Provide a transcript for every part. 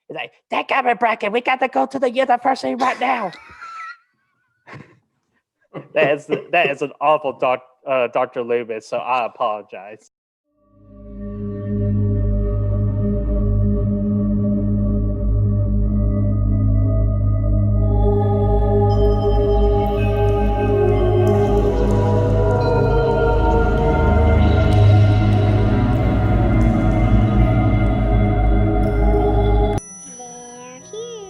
He's like, that got me, Bracken. We got to go to the university right now. That is an awful Dr. Loomis, so I apologize. They're here.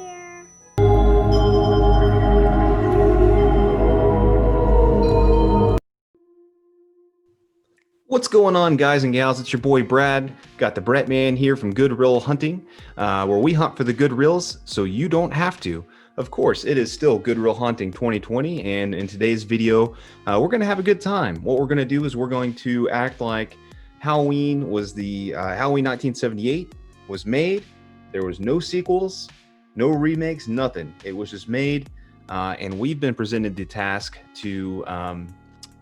What's going on, guys and gals? It's your boy Brad. Got the Brett Man here from Good Reel Hunting, where we hunt for the good reels so you don't have to. Of course, it is still Good Reel Hunting 2020, and in today's video, we're going to have a good time. What we're going to do is we're going to act like Halloween was Halloween 1978 was made. There was no sequels, no remakes, nothing. It was just made, and we've been presented the task to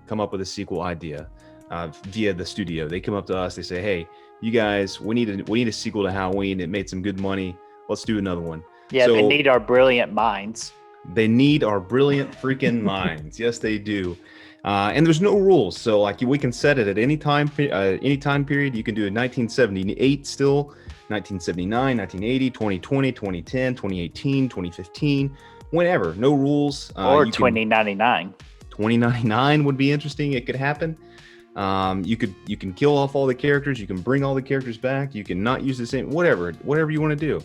come up with a sequel idea. Via the studio. They come up to us, they say, hey, you guys, we need a sequel to Halloween. It made some good money. Let's do another one. Yeah, so, they need our brilliant minds. They need our brilliant freaking minds. Yes, they do. And there's no rules. So like we can set it at any time period. You can do it 1978 still, 1979, 1980, 2020, 2010, 2018, 2015, whenever. No rules. Or 2099. 2099 would be interesting. It could happen. You can kill off all the characters. You can bring all the characters back. You can not use the same, whatever you want to do.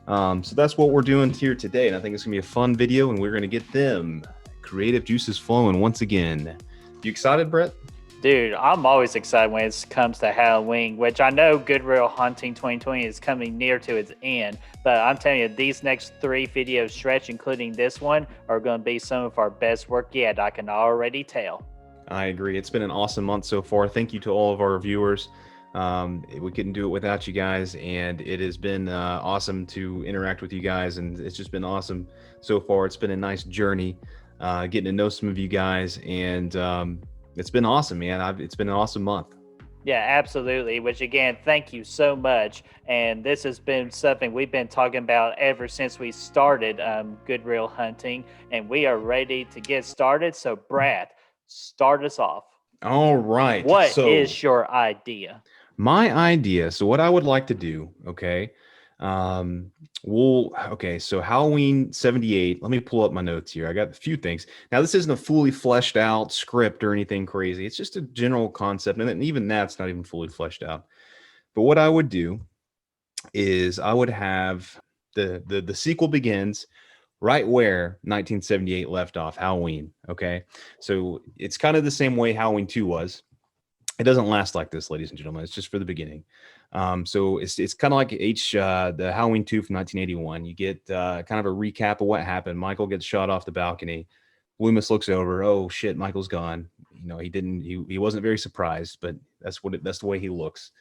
So that's what we're doing here today. And I think it's gonna be a fun video, and we're gonna get them creative juices flowing once again. You excited, Brett? Dude, I'm always excited when it comes to Halloween, which I know Good Reel Hunting 2020 is coming near to its end. But I'm telling you, these next 3 video stretch, including this one, are going to be some of our best work yet. I can already tell. I agree. It's been an awesome month so far. Thank you to all of our viewers. We couldn't do it without you guys, and it has been awesome to interact with you guys, and it's just been awesome so far. It's been a nice journey getting to know some of you guys, and it's been awesome, man. It's been an awesome month. Yeah, absolutely. Which again, thank you so much. And this has been something we've been talking about ever since we started Good Reel Hunting, and we are ready to get started. So Brad, start us off. All right. What is your idea? My idea. So what I would like to do, okay. So Halloween 78. Let me pull up my notes here. I got a few things. Now, this isn't a fully fleshed out script or anything crazy. It's just a general concept, and even that's not even fully fleshed out. But what I would do is I would have the sequel begins right where 1978 left off, Halloween. Okay, so it's kind of the same way Halloween 2 was. It doesn't last like this, ladies and gentlemen. It's just for the beginning. So it's kind of like the Halloween 2 from 1981. You get kind of a recap of what happened. Michael gets shot off the balcony. Loomis looks over. Oh shit, Michael's gone. You know, he wasn't very surprised, but that's the way he looks.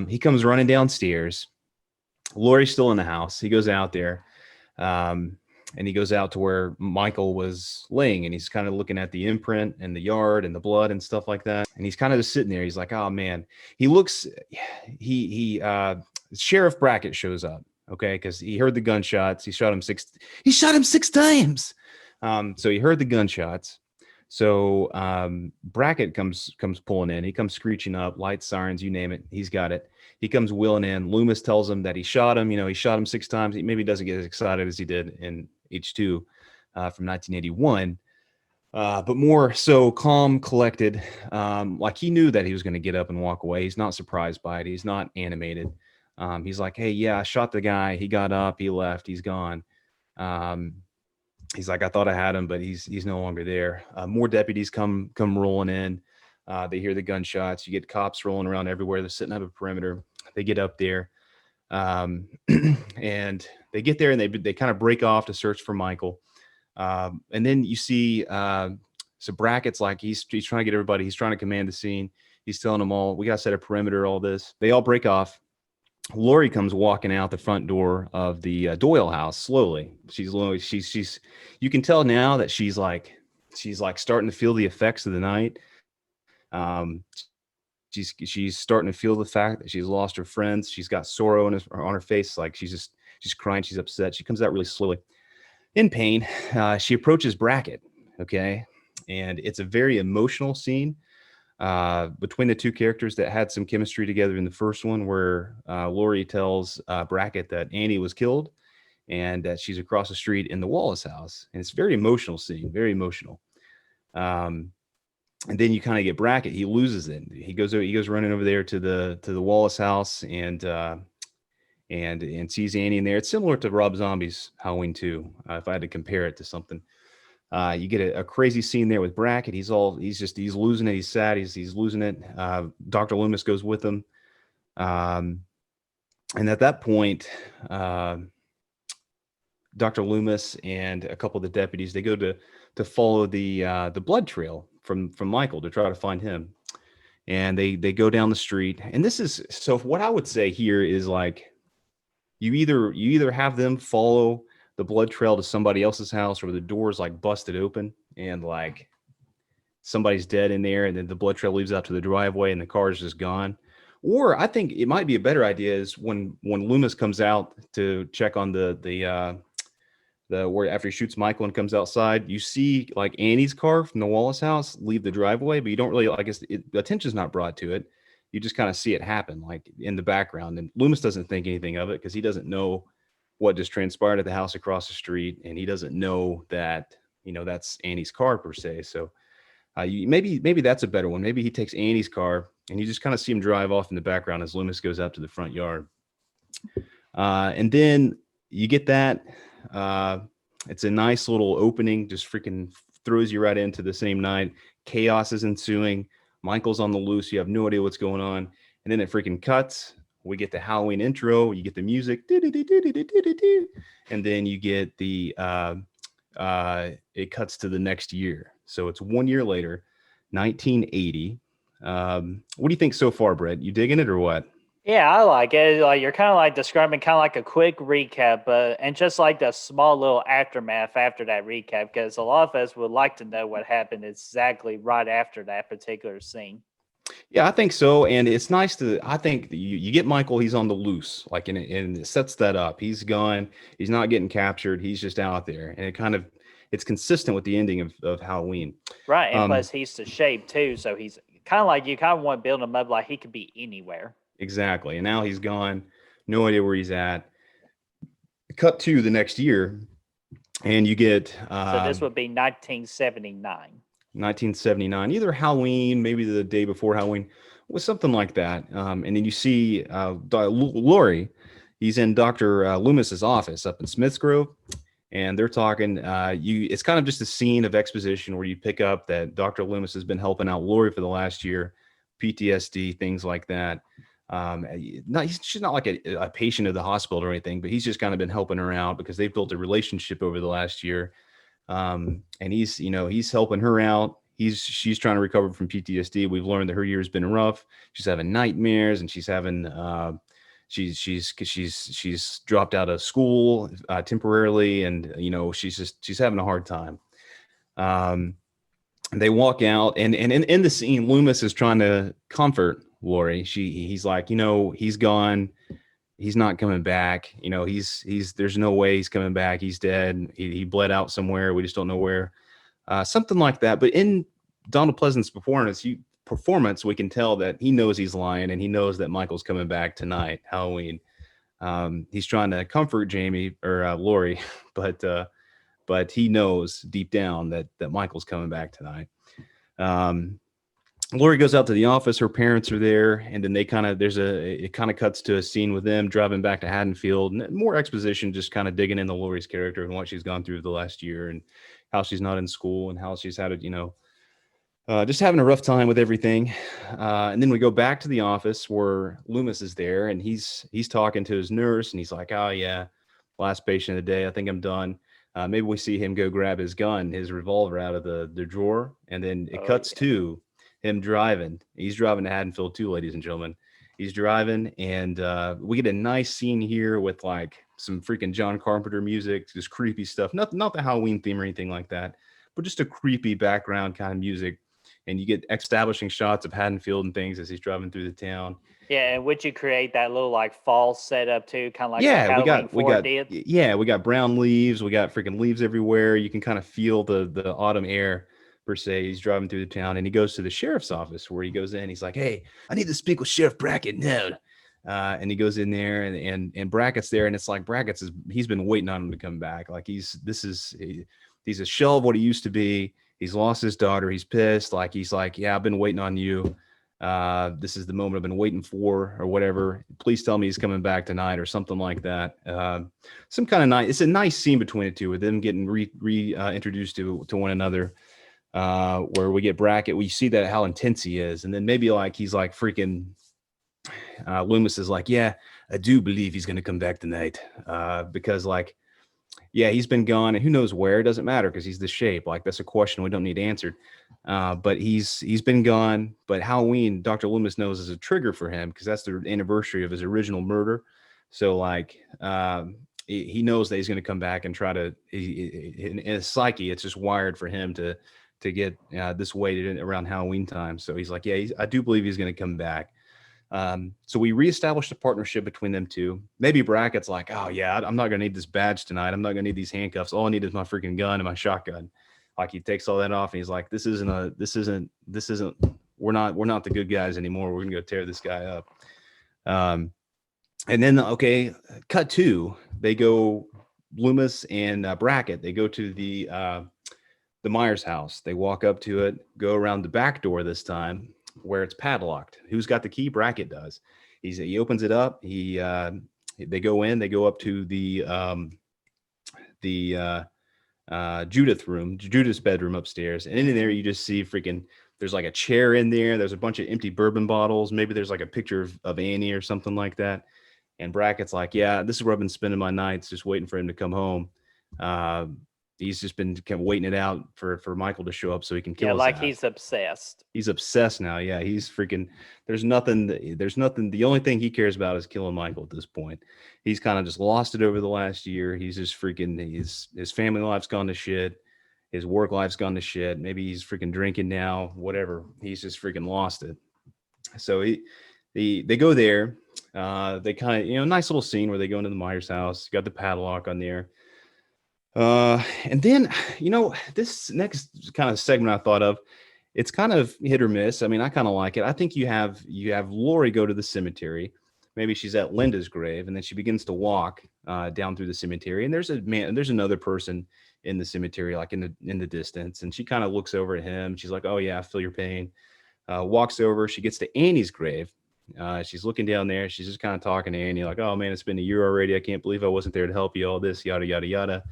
He comes running downstairs. Laurie's still in the house. He goes out there. And he goes out to where Michael was laying, and he's kind of looking at the imprint and the yard and the blood and stuff like that. And he's kind of just sitting there. He's like, oh man, Sheriff Brackett shows up. Okay. Cause he heard the gunshots. He shot him 6 times. So he heard the gunshots. So, Brackett comes pulling in. He comes screeching up, lights, sirens, you name it. He's got it. He comes wheeling in. Loomis tells him that he shot him. You know, he shot him 6 times. He maybe doesn't get as excited as he did in H2 from 1981, but more so calm, collected. Like he knew that he was going to get up and walk away. He's not surprised by it. He's not animated. He's like, hey, yeah, I shot the guy. He got up. He left. He's gone. He's like, I thought I had him, but he's no longer there. More deputies come rolling in. They hear the gunshots. You get cops rolling around everywhere. They're sitting up a perimeter. They get up there, and they get there, and they kind of break off to search for Michael. And then you see, so Brackett's like, he's trying to get everybody. He's trying to command the scene. He's telling them all, we got to set a perimeter, all this. They all break off. Laurie comes walking out the front door of the Doyle house slowly. She's you can tell now that she's like starting to feel the effects of the night. She's starting to feel the fact that she's lost her friends. She's got sorrow on her face. Like she's She's crying. She's upset. She comes out really slowly, in pain. She approaches Brackett. Okay, and it's a very emotional scene between the two characters that had some chemistry together in the first one, where Lori tells Brackett that Annie was killed and that she's across the street in the Wallace house. And it's a very emotional scene, very emotional. Um, and then you kind of get Brackett. He loses it. He goes running over there to the Wallace house and sees Annie in there. It's similar to Rob Zombie's Halloween 2, if I had to compare it to something. You get a crazy scene there with Brackett. He's losing it. He's sad. He's losing it. Dr. Loomis goes with him. And at that point, Dr. Loomis and a couple of the deputies, they go to follow the blood trail from Michael to try to find him. And they go down the street. And this is, so what I would say here is like, you either have them follow the blood trail to somebody else's house, or the door's like busted open and like somebody's dead in there, and then the blood trail leads out to the driveway and the car is just gone. Or I think it might be a better idea is when Loomis comes out to check on the where after he shoots Michael and comes outside, you see like Annie's car from the Wallace house leave the driveway, but you don't really, I guess, attention's not brought to it. You just kind of see it happen like in the background, and Loomis doesn't think anything of it because he doesn't know what just transpired at the house across the street, and he doesn't know that that's Annie's car per se. So maybe that's a better one. Maybe he takes Annie's car and you just kind of see him drive off in the background as Loomis goes out to the front yard. And then you get that. It's a nice little opening, just freaking throws you right into the same night. Chaos is ensuing. Michael's on the loose. You have no idea what's going on. And then it freaking cuts. We get the Halloween intro. You get the music. And then you get the, it cuts to the next year. So it's 1 year later, 1980. What do you think so far, Brett? You digging it or what? Yeah, I like it. Like you're kind of like describing kind of like a quick recap, but and just like the small little aftermath after that recap, because a lot of us would like to know what happened exactly right after that particular scene. Yeah, I think so. And it's nice I think you get Michael, he's on the loose, like, and it sets that up. He's gone, he's not getting captured, he's just out there. And it's consistent with the ending of Halloween. Right, and plus he's the shape too, so he's kind of like you kind of want to build him up like he could be anywhere. Exactly. And now he's gone. No idea where he's at. Cut to the next year, and you get so this would be 1979. 1979, either Halloween, maybe the day before Halloween, was something like that. And then you see Laurie. He's in Dr. Loomis's office up in Smiths Grove, and they're talking. It's kind of just a scene of exposition where you pick up that Dr. Loomis has been helping out Laurie for the last year, PTSD, things like that. She's not like a patient of the hospital or anything, but he's just kind of been helping her out because they've built a relationship over the last year. And he's helping her out. She's trying to recover from PTSD. We've learned that her year's been rough. She's having nightmares, and she's having she's dropped out of school temporarily, and she's having a hard time. They walk out, and in the scene, Loomis is trying to comfort Laurie. He's like, he's gone. He's not coming back. There's no way he's coming back. He's dead. He bled out somewhere. We just don't know where. Something like that. But in Donald Pleasant's performance, we can tell that he knows he's lying, and he knows that Michael's coming back tonight, Halloween. He's trying to comfort Jamie or Laurie, but he knows deep down that Michael's coming back tonight. Laurie goes out to the office. Her parents are there, and then it kind of cuts to a scene with them driving back to Haddonfield. And more exposition, just kind of digging into Laurie's character and what she's gone through the last year, and how she's not in school, and how she's had it, just having a rough time with everything. And then we go back to the office where Loomis is there, and he's talking to his nurse, and he's like, "Oh yeah, last patient of the day. I think I'm done." Maybe we see him go grab his gun, his revolver out of the drawer, and then it cuts to him driving. He's driving to Haddonfield too, ladies and gentlemen. He's driving, and we get a nice scene here with like some freaking John Carpenter music, just creepy stuff. Not the Halloween theme or anything like that, but just a creepy background kind of music. And you get establishing shots of Haddonfield and things as he's driving through the town. Yeah, and would you create that little like fall setup too, kind of like what Yeah, Halloween we 4 got did? yeah, we got brown leaves, we got freaking leaves everywhere. You can kind of feel the autumn air per se. He's driving through the town and he goes to the sheriff's office where he goes in. He's like, "Hey, I need to speak with Sheriff Brackett now." And he goes in there and Brackett's there and it's like he's been waiting on him to come back. Like he's a shell of what he used to be. He's lost his daughter. He's pissed. Like he's like, "Yeah, I've been waiting on you. This is the moment I've been waiting for," or whatever. Please tell me he's coming back tonight, or something like that. Some kind of nice. It's a nice scene between the two, with them getting introduced to one another. Where we get Brackett, we see that how intense he is, and then maybe like he's like freaking. Loomis is like, "Yeah, I do believe he's going to come back tonight," because like, yeah, he's been gone, and who knows where. It doesn't matter because he's the shape. Like that's a question we don't need answered. But he's been gone. But Halloween, Dr. Loomis knows is a trigger for him because that's the anniversary of his original murder. So like, he knows that he's going to come back and try to. In his psyche, it's just wired for him to get this way around Halloween time. So he's like, yeah, I do believe he's going to come back. So we reestablished a partnership between them two. Maybe Brackett's like, "Oh yeah, I'm not gonna need this badge tonight. I'm not gonna need these handcuffs. All I need is my freaking gun and my shotgun." Like he takes all that off and he's like, this isn't. We're not the good guys anymore. We're gonna go tear this guy up." Um, and then okay, cut two. They go Loomis and Brackett. They go to the Myers house. They walk up to it, go around the back door this time, where it's padlocked. Who's got the key? Brackett does. He opens it up. They go in. They go up to the Judith's bedroom upstairs, and in there you just see freaking. There's like a chair in there. There's a bunch of empty bourbon bottles. Maybe there's like a picture of Annie or something like that. And Brackett's like, "Yeah, this is where I've been spending my nights, just waiting for him to come home." Uh, he's just been kind of waiting it out for Michael to show up so he can kill Yeah, his like ass. he's obsessed. He's obsessed now. Yeah, he's freaking. There's nothing. There's nothing. The only thing he cares about is killing Michael at this point. He's kind of just lost it over the last year. He's just freaking. His family life's gone to shit. His work life's gone to shit. Maybe he's freaking drinking now. Whatever. He's just freaking lost it. So they go there. They kind of nice little scene where they go into the Myers house. Got the padlock on there. And then this next kind of segment I thought of, it's kind of hit or miss. I mean, I kind of like it. I think you have Lori go to the cemetery. Maybe she's at Linda's grave, and then she begins to walk down through the cemetery. And there's another person in the cemetery, like in the distance, and she kind of looks over at him. She's like, "Oh yeah, I feel your pain." Walks over. She gets to Annie's grave. She's looking down there. She's just kind of talking to Annie, like, "Oh man, it's been a year already. I can't believe I wasn't there to help you. All this, yada yada yada."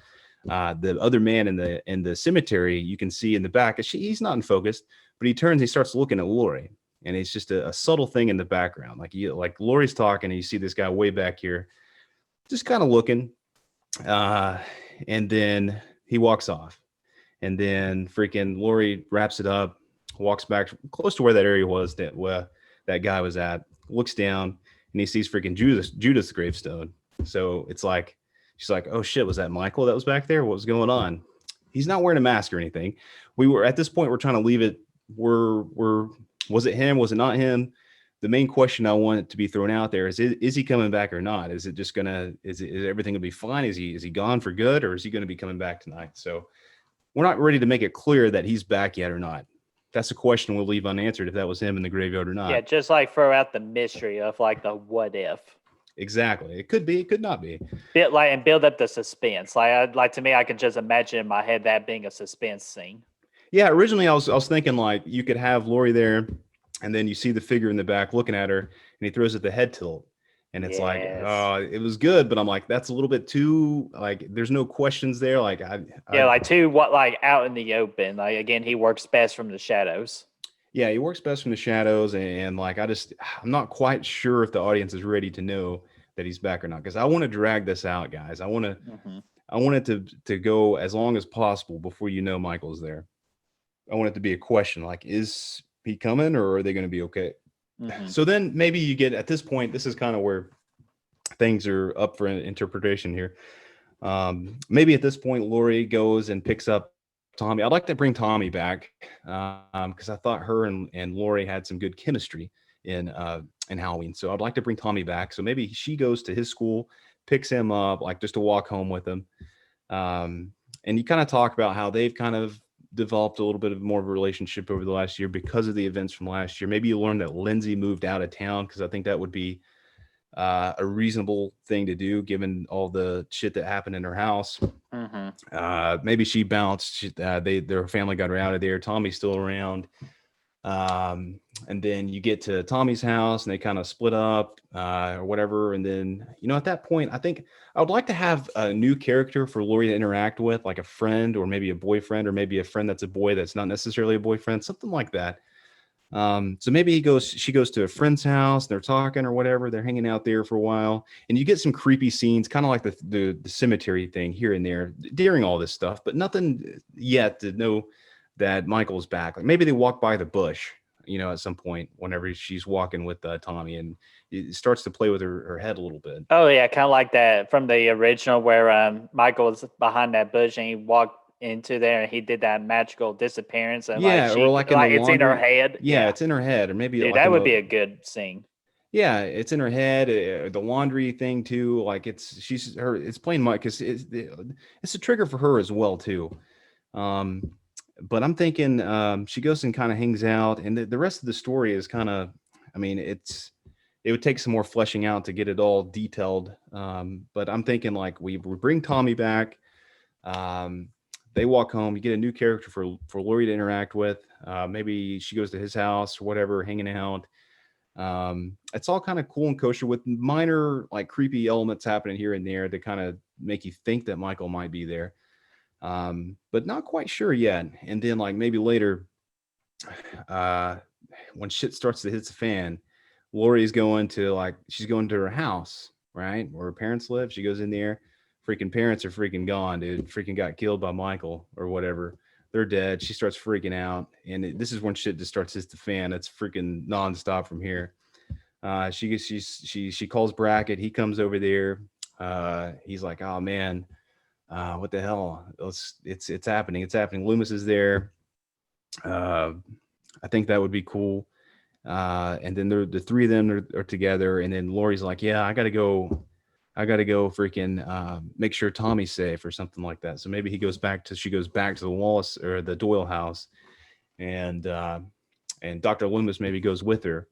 The other man in the cemetery, you can see in the back, he's not in focus, but he turns, he starts looking at Lori, and it's just a subtle thing in the background. Like Lori's talking, and you see this guy way back here, just kind of looking, and then he walks off, and then freaking Lori wraps it up, walks back close to where that area was that guy was at, looks down, and he sees freaking Judith's gravestone. So it's like, she's like, "Oh shit, was that Michael that was back there? What was going on?" He's not wearing a mask or anything. We were at this point, we're trying to leave it. Was it him? Was it not him? The main question I want to be thrown out there is he coming back or not? Is it just is everything gonna be fine? Is he gone for good, or is he gonna be coming back tonight? So we're not ready to make it clear that he's back yet or not. That's a question we'll leave unanswered if that was him in the graveyard or not. Yeah, just like throw out the mystery of like the what if. Exactly. It could be, it could not be. Build up the suspense. Like to me, I can just imagine in my head that being a suspense scene. Yeah, originally I was thinking like you could have Lori there, and then you see the figure in the back looking at her, and he throws it the head tilt, and it's like, oh, it was good, but I'm like, that's a little bit too like. There's no questions there. Like like out in the open. Like again, he works best from the shadows. Yeah, he works best from the shadows, and like I'm not quite sure if the audience is ready to know that he's back or not, because I want to drag this out, guys. I want it to go as long as possible before Michael's there. I want it to be a question like, is he coming, or are they going to be okay? Mm-hmm. So then maybe you get, at this point, this is kind of where things are up for interpretation here. Maybe at this point, Lori goes and picks up Tommy. I'd like to bring Tommy back because I thought her and Lori had some good chemistry in in Halloween. So I'd like to bring Tommy back. So maybe she goes to his school, picks him up, like just to walk home with him. And you kind of talk about how they've kind of developed a little bit of more of a relationship over the last year because of the events from last year. Maybe you learned that Lindsay moved out of town, because I think that would be a reasonable thing to do given all the shit that happened in her house. Maybe she bounced. Their family got her out of there. Tommy's still around. And then you get to Tommy's house and they kind of split up or whatever. And then, at that point, I think I would like to have a new character for Lori to interact with, like a friend or maybe a boyfriend, or maybe a friend that's a boy that's not necessarily a boyfriend, something like that. So maybe she goes to a friend's house, they're talking or whatever, they're hanging out there for a while, and you get some creepy scenes, kind of like the cemetery thing here and there during all this stuff, but nothing yet to know that Michael's back. Like maybe they walk by the bush, at some point whenever she's walking with Tommy, and it starts to play with her head a little bit. Oh yeah, kind of like that from the original where Michael was behind that bush and he walked into there and he did that magical disappearance, and Yeah, or like in the it's in her laundry. head. Yeah, it's in her head, or maybe Dude, like that in would be the a good scene. yeah, it's in her head. The laundry thing too, like it's playing Mike because it's a trigger for her as well too. Um, but I'm thinking she goes and kind of hangs out, and the rest of the story is kind of, I mean, it would take some more fleshing out to get it all detailed. But I'm thinking like we bring Tommy back. They walk home. You get a new character for Lori to interact with. Maybe she goes to his house or whatever, hanging out. It's all kind of cool and kosher with minor like creepy elements happening here and there to kind of make you think that Michael might be there. But not quite sure yet. And then like maybe later, when shit starts to hit the fan, Lori's she's going to her house, right? Where her parents live. She goes in there. Freaking parents are freaking gone, dude. Freaking got killed by Michael or whatever. They're dead. She starts freaking out. And this is when shit just starts to hit the fan. It's freaking nonstop from here. She calls Brackett. He comes over there. He's like, oh man, what the hell? It's happening. It's happening. Loomis is there. I think that would be cool. And then the three of them are together. And then Lori's like, yeah, I gotta go freaking make sure Tommy's safe or something like that. So maybe she goes back to the Wallace or the Doyle house, and Dr. Loomis maybe goes with her.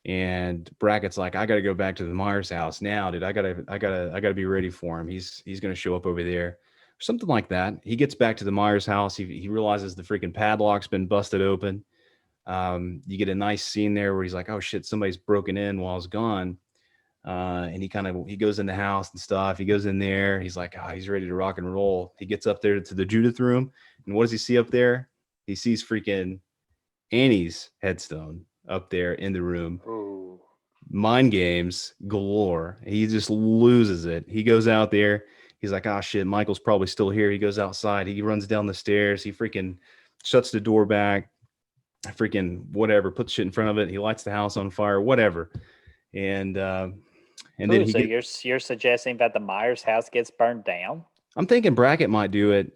And Brackett's like, I got to go back to the Myers house now, dude. I gotta be ready for him. He's gonna show up over there, something like that. He gets back to the Myers house. He realizes the freaking padlock's been busted open. You get a nice scene there where he's like, oh shit, somebody's broken in while I was gone. And he goes in the house and stuff. He goes in there. He's like, he's ready to rock and roll. He gets up there to the Judith room, and what does he see up there? He sees freaking Annie's headstone up there in the room. Ooh. Mind games galore. He just loses it. He goes out there. He's like, oh shit, Michael's probably still here. He goes outside. He runs down the stairs. He freaking shuts the door back. Freaking whatever. Puts shit in front of it. He lights the house on fire. Whatever. And then you're suggesting that the Myers house gets burned down? I'm thinking Brackett might do it.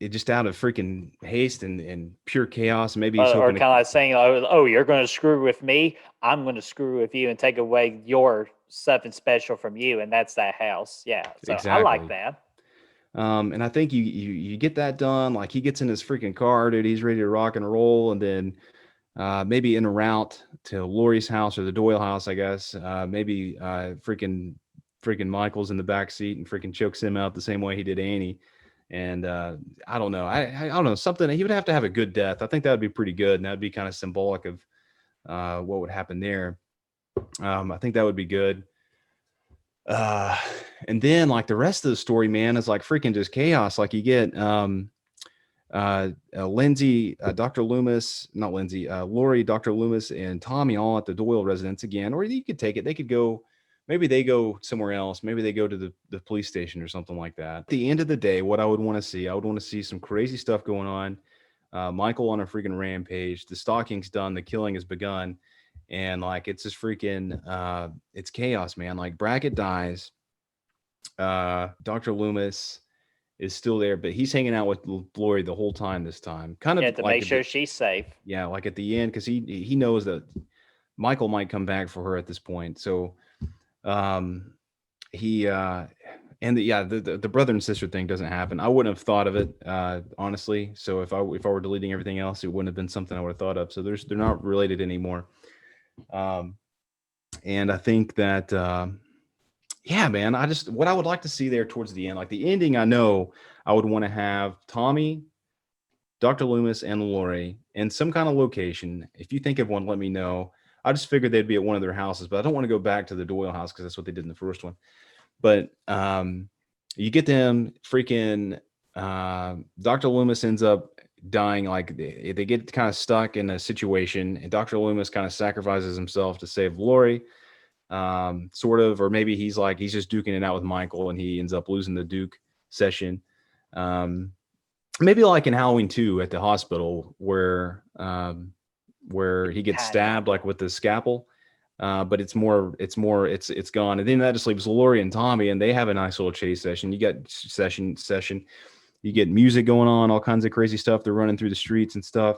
It just out of freaking haste and pure chaos. Maybe he's or kind of like saying, "Oh, you're going to screw with me. I'm going to screw with you and take away your something special from you, and that's that house." Yeah, so exactly. I like that. And I think you get that done. Like he gets in his freaking car, dude. He's ready to rock and roll, and then maybe in a route to Lori's house or the Doyle house, I guess. Maybe freaking Michael's in the back seat and freaking chokes him out the same way he did Annie. And I don't know. I don't know, something. He would have to have a good death. I think that would be pretty good, and that'd be kind of symbolic of what would happen there. I think that would be good. And then like the rest of the story, man, is like freaking just chaos. Like you get Lindsay, Dr. Loomis, not Lindsay, Lori, Dr. Loomis, and Tommy all at the Doyle residence again. Or you could take it. They could go. Maybe they go somewhere else. Maybe they go to the police station or something like that. At the end of the day, what I would want to see some crazy stuff going on. Michael on a freaking rampage. The stalking's done. The killing has begun. And like, it's just freaking, it's chaos, man. Like Brackett dies. Dr. Loomis is still there, but he's hanging out with Lori the whole time this time. Kind of to make sure she's safe. Yeah, like at the end, because he knows that Michael might come back for her at this point. So um, he and the brother and sister thing doesn't happen. I wouldn't have thought of it honestly. So if I were deleting everything else, it wouldn't have been something I would have thought of. So they're not related anymore. Um, and I think that yeah, man, I just what I would like to see there towards the end, like the ending, I know I would want to have Tommy, Dr. Loomis, and Lori in some kind of location. If you think of one, let me know. I just figured they'd be at one of their houses, but I don't want to go back to the Doyle house because that's what they did in the first one. But you get them freaking Dr. Loomis ends up dying. Like they get kind of stuck in a situation, and Dr. Loomis kind of sacrifices himself to save Lori, sort of, or maybe he's just duking it out with Michael, and he ends up losing the Duke session. Um, Maybe like in Halloween 2 at the hospital where he gets stabbed like with the scalpel. But it's gone. And then that just leaves Lori and Tommy, and they have a nice little chase session. You got session, you get music going on, all kinds of crazy stuff. They're running through the streets and stuff.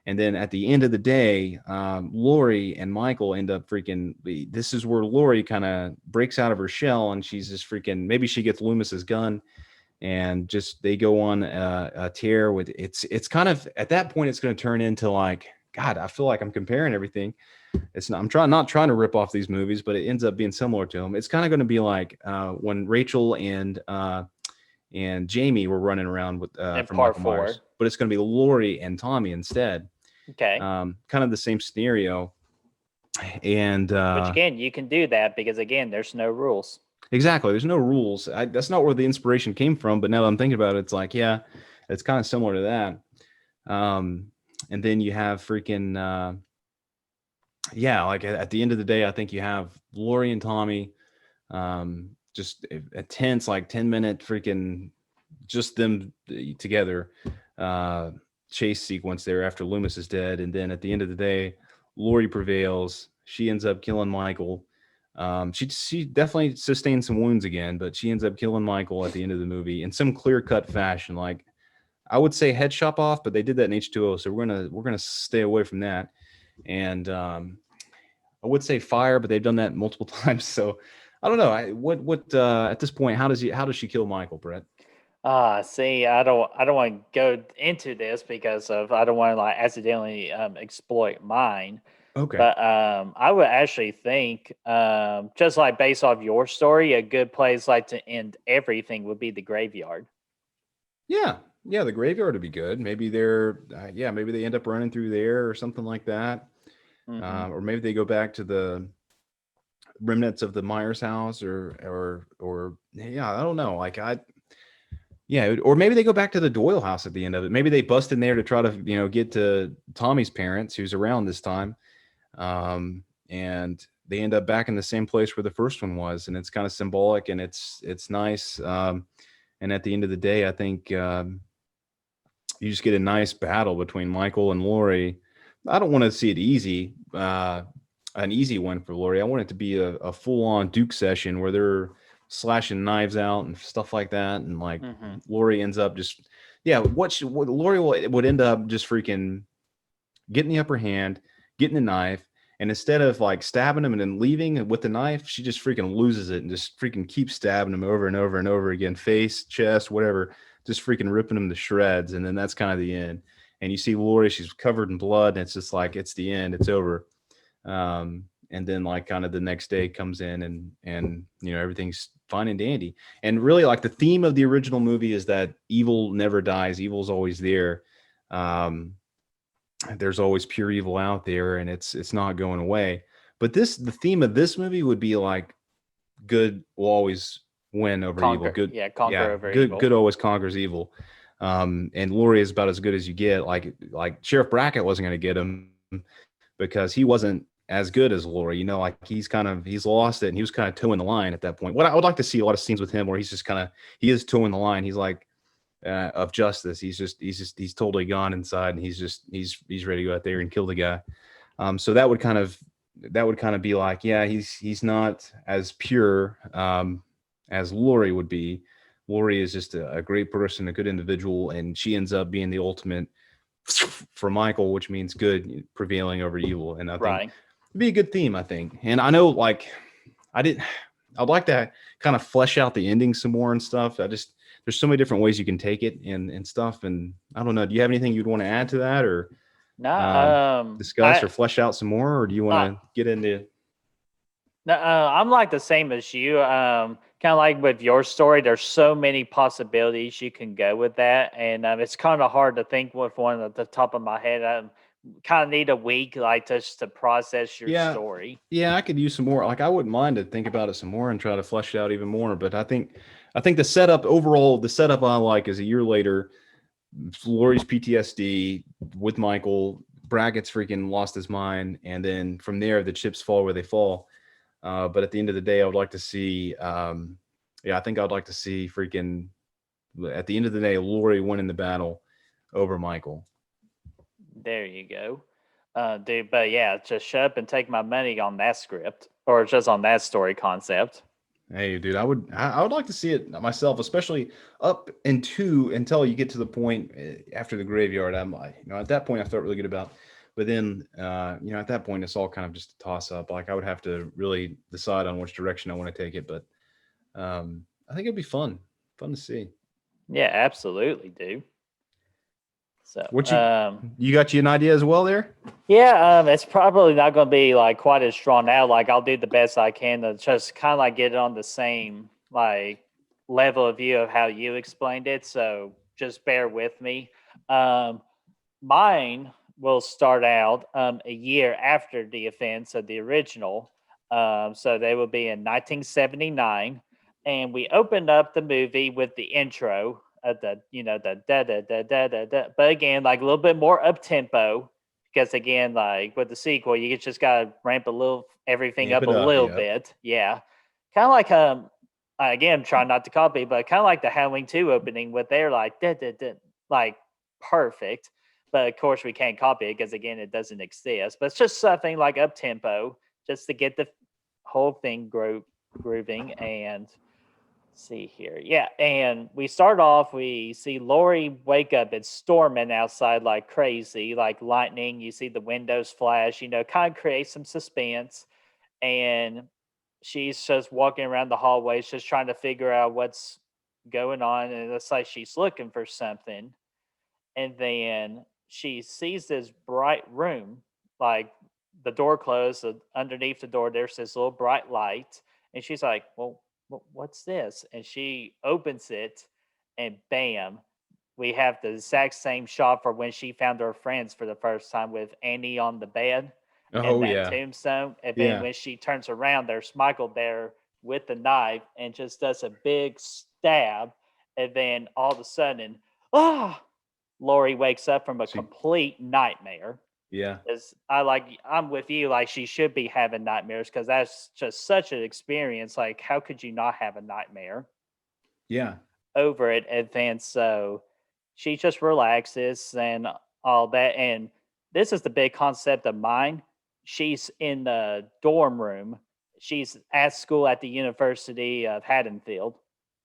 And then at the end of the day, Lori and Michael end up freaking. This is where Lori kind of breaks out of her shell, and she's just freaking. Maybe she gets Loomis's gun, and just they go on a tear with it's kind of at that point it's going to turn into like God. I feel like I'm comparing everything. It's not. I'm not trying to rip off these movies, but it ends up being similar to them. It's kind of going to be like when Rachel and Jamie were running around with from part Michael Myers, 4. but it's going to be Lori and Tommy instead. Okay. Kind of the same scenario. And which again, you can do that because again, there's no rules. exactly, there's no rules. That's not where the inspiration came from. But now that I'm thinking about it, it's like, yeah, it's kind of similar to that. And then you have freaking. Yeah, like at the end of the day, I think you have Lori and Tommy, just a tense, like 10-minute freaking, just them together, chase sequence there after Loomis is dead. And then at the end of the day, Lori prevails. She ends up killing Michael. She definitely sustained some wounds again, but she ends up killing Michael at the end of the movie in some clear cut fashion. Like I would say head chop off, but they did that in H2O, so we're gonna stay away from that. And I would say fire, but they've done that multiple times. So I don't know. What at this point, how does she kill Michael, Brett? See, I don't want to go into this because of I don't want to like accidentally exploit mine. Okay. But I would actually think, just like based off your story, a good place like to end everything would be the graveyard. Yeah. Yeah, the graveyard would be good. Maybe maybe they end up running through there or something like that. Mhm. Or maybe they go back to the remnants of the Myers house, or yeah, I don't know. Or maybe they go back to the Doyle house at the end of it. Maybe they bust in there to try to get to Tommy's parents, who's around this time, and they end up back in the same place where the first one was, and it's kind of symbolic and it's nice. And at the end of the day, I think you just get a nice battle between Michael and Lori. I don't want to see it easy, an easy one for Lori. I want it to be a full-on Duke session where they're slashing knives out and stuff like that, and like Mhm. Lori ends up just what Lori would end up just freaking getting the upper hand, getting the knife, and instead of like stabbing him and then leaving with the knife, she just freaking loses it and just freaking keeps stabbing him over and over and over again, face, chest, whatever, just freaking ripping him to shreds. And then that's kind of the end. And you see Lori, she's covered in blood, and it's just like it's the end, it's over. And then like kind of the next day comes in, and everything's fine and dandy. And really, like the theme of the original movie is that evil never dies, evil's always there. There's always pure evil out there, and it's not going away. But the theme of this movie would be like good will always win over evil. Conquer, Good, yeah, conquer over good, evil. good always conquers evil. And Laurie is about as good as you get. Like Sheriff Brackett wasn't going to get him because he wasn't as good as Laurie. Like he's lost it, and he was kind of toeing the line at that point. What I would like to see a lot of scenes with him where he's just he is toeing the line. He's like of justice. He's totally gone inside, and he's ready to go out there and kill the guy. So that would kind of be like, yeah, he's not as pure as Laurie would be. Laurie is just a great person, a good individual, and she ends up being the ultimate for Michael, which means good prevailing over evil. And I think be a good theme, I think. And I know, like, I didn't. I'd like to kind of flesh out the ending some more and stuff. There's so many different ways you can take it and stuff. And I don't know. Do you have anything you'd want to add to that, or No, discuss or flesh out some more, or do you want uh, to get into? no, I'm like the same as you. Kind of like with your story, there's so many possibilities you can go with that, and it's kind of hard to think with one at the top of my head. I kind of need a week, like, just to process your Yeah, story. yeah, I could use some more. Like, I wouldn't mind to think about it some more and try to flesh it out even more. But I think the setup overall, the setup I like is a year later, Lori's PTSD with Michael, Brackett's freaking lost his mind, and then from there the chips fall where they fall. But at the end of the day, I would like to see, yeah, I think I'd like to see freaking at the end of the day, Lori winning the battle over Michael. There you go. Dude, but yeah, just shut up and take my money on that script or just on that story concept. Hey, dude, I would like to see it myself, especially up into until you get to the point after the graveyard. I'm like, at that point, I felt really good about. But then, at that point, it's all kind of just a toss up. Like, I would have to really decide on which direction I want to take it. But I think it'd be fun to see. Yeah, absolutely, dude. So, What you got you an idea as well there? yeah, it's probably not going to be like quite as drawn out. Like, I'll do the best I can to just kind of like get it on the same like level of view of how you explained it. So just bear with me. Um, Mine will start out a year after the offense of the original. So they will be in 1979. And we opened up the movie with the intro of the, the da da da da da da. But again, like a little bit more up tempo because again, like with the sequel, you just gotta ramp a little everything Amp up it a up, little yep. bit. Yeah. Kind of like again, trying not to copy, but kind of like the Halloween 2 opening with their like da da da like perfect. But of course, we can't copy it because again, it doesn't exist. But it's just something like up tempo, just to get the whole thing grooving. And see here, yeah. And we start off. We see Lori wake up. It's storming outside like crazy, like lightning. You see the windows flash. Kind of create some suspense. And she's just walking around the hallways, just trying to figure out what's going on. And it's like she's looking for something, and then she sees this bright room, like the door closed. Underneath the door there's this little bright light, and she's like, well, what's this? And she opens it, and bam, we have the exact same shot for when she found her friends for the first time, with Annie on the bed and Oh that yeah, tombstone. And then yeah. when she turns around, there's Michael there with the knife and just does a big stab. And then all of a sudden, ah, Lori wakes up from a She, complete nightmare. yeah, As I'm with you, like she should be having nightmares because that's just such an experience. Like, how could you not have a nightmare yeah. over it? And then so she just relaxes and all that. And this is the big concept of mine. She's in the dorm room. She's at school at the University of Haddonfield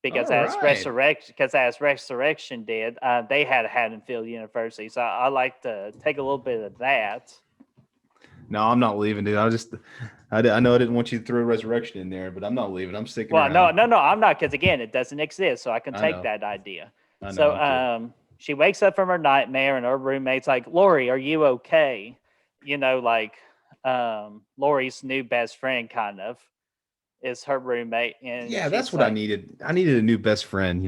because All right. as Resurrection did, they had Haddonfield University. So I like to take a little bit of that. No, I'm not leaving, dude. I know I didn't want you to throw resurrection in there, but I'm not leaving. I'm sticking Well, no, around. no, no, I'm not, because again, it doesn't exist, so I can I take know. that idea. I know. So, I'm kidding. she wakes up from her nightmare, and her roommate's like, "Lori, are you okay?" Like, Lori's new best friend, kind of, is her roommate, and Yeah, that's she's what I like, needed. I needed a new best friend.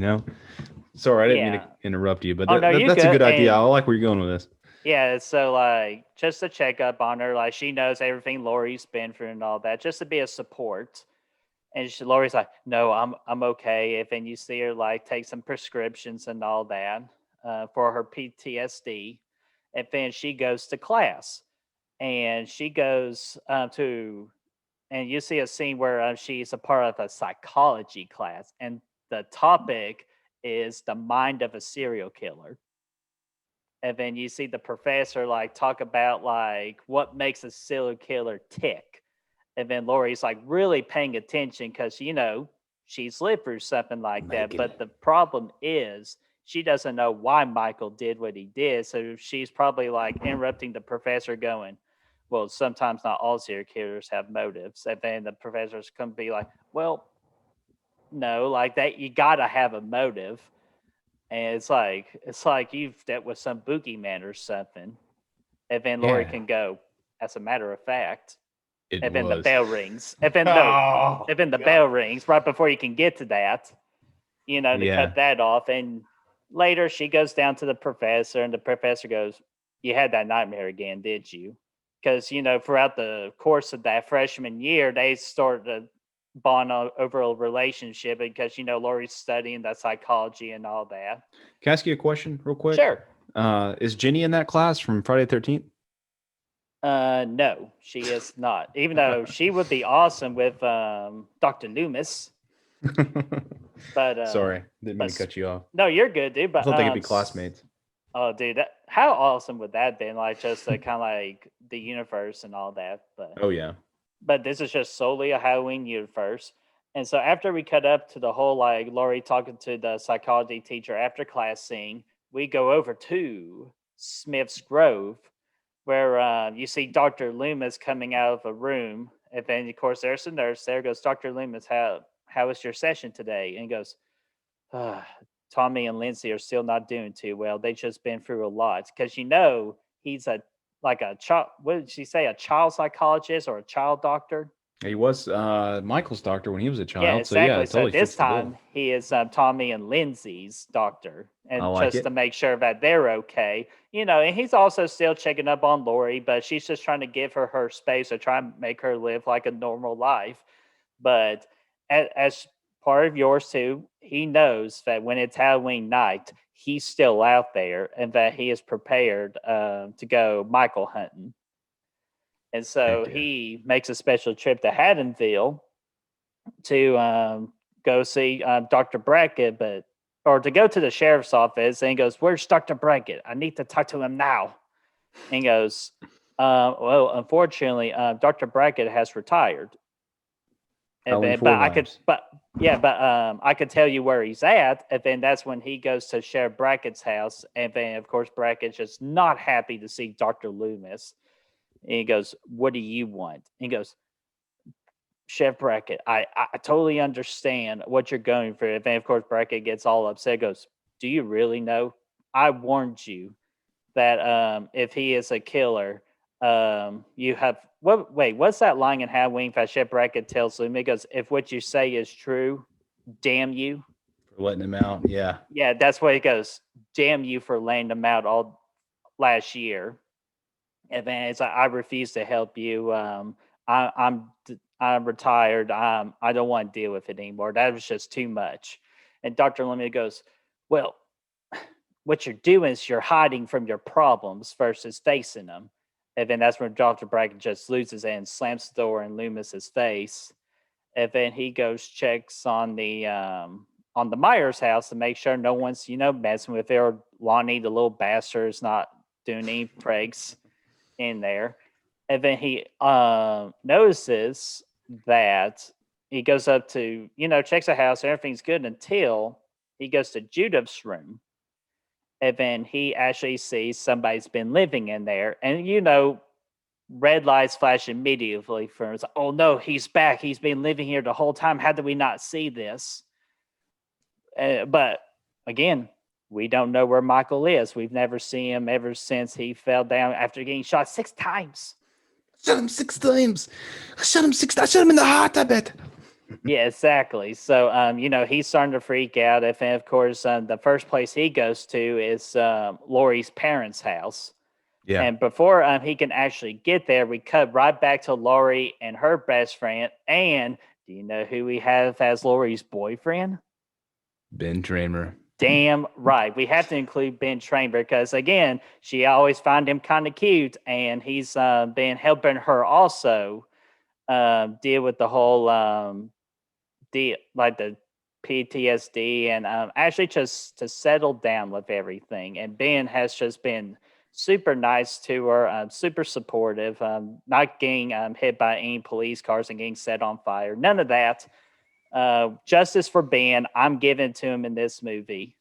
Sorry, I didn't mean to "Yeah, interrupt you, but oh no, you that's a good?" good idea. I And like where you're going with this. yeah, so like just to check up on her, like she knows everything Lori's been through and all that, just to be a support. And Lori's like, "No, I'm okay." If and you see her like take some prescriptions and all that for her PTSD, and then she goes to class, and she goes and you see a scene where she's a part of a psychology class, and the topic is the mind of a serial killer. And then you see the professor like talk about like what makes a serial killer tick. And then Lori's like really paying attention because, she's lived through something like that. Making But it. the problem is she doesn't know why Michael did what he did. So she's probably like interrupting the professor, going, well, sometimes not all serial killers have motives. And then the professor's going to be like, well, no, like that, you got to have a motive. And it's like you've dealt with some boogeyman or something. And then Lori Yeah. can go, as a matter of fact. It And then the was. bell rings. And then Oh, and then the God. bell rings right before you can get to that, to Yeah. cut that off. And later she goes down to the professor, and the professor goes, "You had that nightmare again, did you?" Because, throughout the course of that freshman year, they started to bond over a relationship because, Lori's studying that psychology and all that. Can I ask you a question real quick? Sure. Is Ginny in that class from Friday the 13th? No, she is not. Even though she would be awesome with Dr. Loomis. But Sorry, didn't mean to but cut you off. no, you're good, dude. I But thought they could be classmates. oh, dude, how awesome would that been? Like just kind of like the universe and all that. Oh yeah. But this is just solely a Halloween universe. And so after we cut up to the whole like Laurie talking to the psychology teacher after class scene, we go over to Smith's Grove, where you see Dr. Loomis coming out of a room. And then, of course, there's a nurse there. Goes, Dr. Loomis, how was your session today? And he goes, Tommy and Lindsay are still not doing too well. They just been through a lot. Because, he's a child. What did she say? A child psychologist or a child doctor? He was Michael's doctor when he was a Yeah, child. So yeah, exactly. it So totally this fits the bill. time he is Tommy and Lindsay's doctor, I and like just it. to make sure that they're okay, and he's also still checking up on Lori, but she's just trying to give her space or try and make her live like a normal life. But as part of yours too, he knows that when it's Halloween night, he's still out there, and that he is prepared to go Michael hunting. And so Heck yeah. he makes a special trip to Haddonfield to go see Dr. Brackett, or to go to the sheriff's office. And he goes, "Where's Dr. Brackett? I need to talk to him now." And he goes, "Well, unfortunately, Dr. Brackett has retired." And Halloween then, four vibes. I could tell you where he's at. And then that's when he goes to Sheriff Brackett's house. And then, of course, Brackett's just not happy to see Dr. Loomis. And he goes, "What do you want?" And he goes, "Chef Brackett, I totally understand what you're going through." And of course, Brackett gets all upset, goes, "Do you really know? I warned you that if he is a killer, you have what? Wait, what's that line in Halloween that Chef Brackett tells him? He goes, "If what you say is true, damn you." For letting him out. Yeah. Yeah, that's what he goes. "Damn you for laying them out all last year." And then it's like, "I refuse to help you. I'm retired. I don't want to deal with it anymore. That was just too much." And Dr. Lemmy goes, "Well, what you're doing is you're hiding from your problems versus facing them." And then that's when Dr. Brackett just loses it and slams the door in Loomis's face. And then he goes checks on the Myers house to make sure no one's messing with it, or Lonnie, the little bastard, is not doing any pranks in there. And then he notices that he goes up to, checks the house, everything's good until he goes to Judith's room. And then he actually sees somebody's been living in there. And, red lights flash immediately for him. It's like, "Oh no, he's back. He's been living here the whole time. How did we not see this?" But again, we don't know where Michael is. We've never seen him ever since he fell down after getting shot 6 times. Shot him 6 times. I shot him in the heart, I bet. Yeah, exactly. So, he's starting to freak out. And of course, the first place he goes to is Lori's parents' house. Yeah. And before he can actually get there, we cut right back to Lori and her best friend. And do you know who we have as Lori's boyfriend? Ben Tramer. Damn right. We have to include Ben Tramer because, again, she always find him kind of cute. And he's been helping her also deal with the whole the PTSD and actually just to settle down with everything. And Ben has just been super nice to her, super supportive, not getting hit by any police cars and getting set on fire. None of that. Justice for Ben. I'm giving to him in this movie.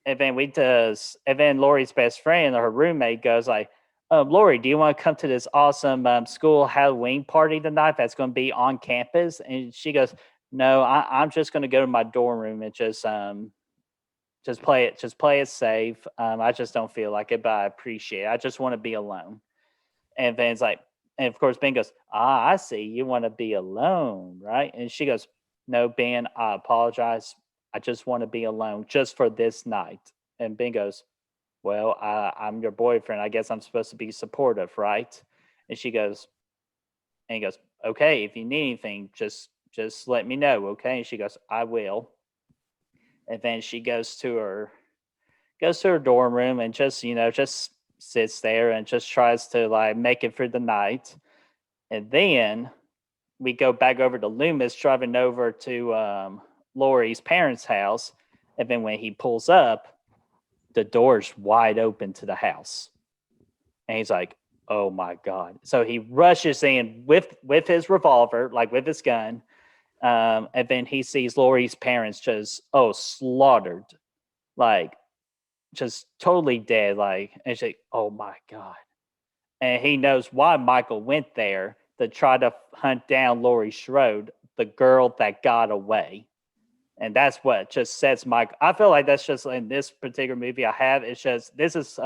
And then Lori's best friend or her roommate goes like, Lori, do you want to come to this awesome school Halloween party tonight that's going to be on campus? And she goes, no, I'm just going to go to my dorm room and just play it safe. I just don't feel like it, but I appreciate it. I just want to be alone. And Van's like, and of course Ben goes, I see, you want to be alone, right? And she goes, no, Ben, I apologize. I just want to be alone just for this night. And Ben goes, well, I'm your boyfriend. I guess I'm supposed to be supportive, right? And she goes, and he goes, okay, if you need anything, just let me know, okay? And she goes, I will. And then she goes to her dorm room and just sits there and just tries to like make it through the night. And then we go back over to Loomis driving over to Lori's parents' house. And then when he pulls up, the door's wide open to the house. And he's like, oh my God. So he rushes in with his revolver, like with his gun. And then he sees Lori's parents just, slaughtered, like just totally dead. Like, and she's like, oh my God. And he knows why Michael went there to try to hunt down Laurie Strode, the girl that got away. And that's what just sets Michael. I feel like that's just in this particular movie I have. It's just this is